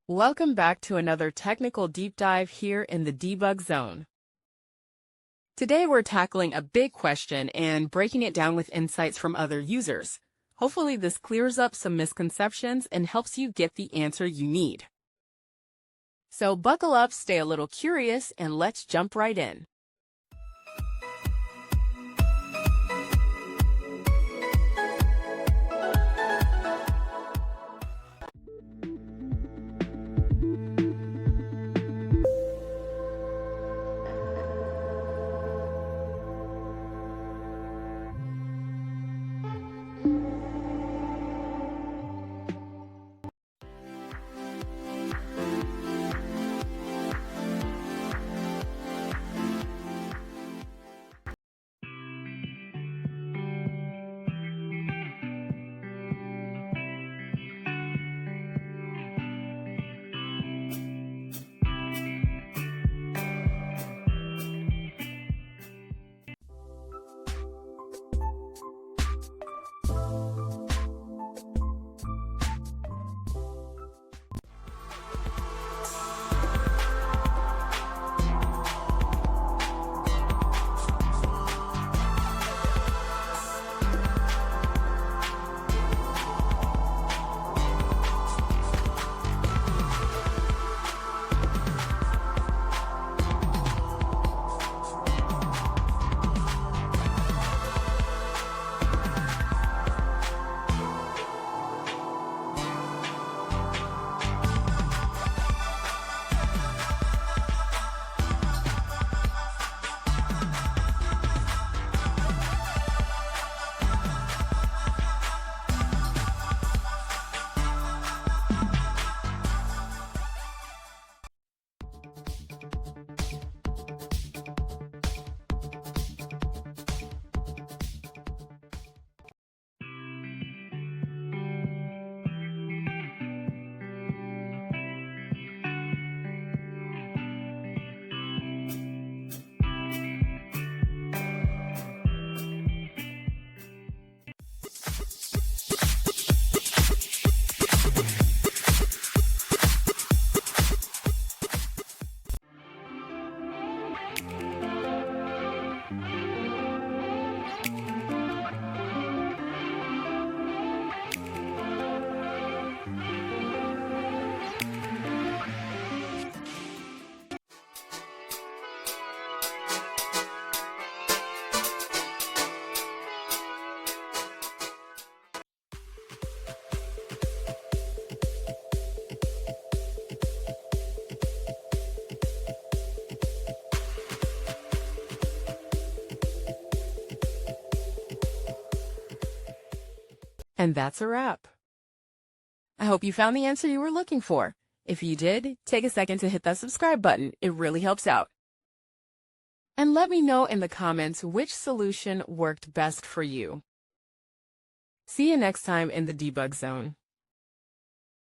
Welcome back to another technical deep dive here in the debug zone. Today we're tackling a big question and breaking it down with insights from other users. Hopefully this clears up some misconceptions and helps you get the answer you need. So buckle up, stay a little curious, and let's jump right in. And that's a wrap. I hope you found the answer you were looking for. If you did, take a second to hit that subscribe button. It really helps out. And let me know in the comments which solution worked best for you. See you next time in the debug zone.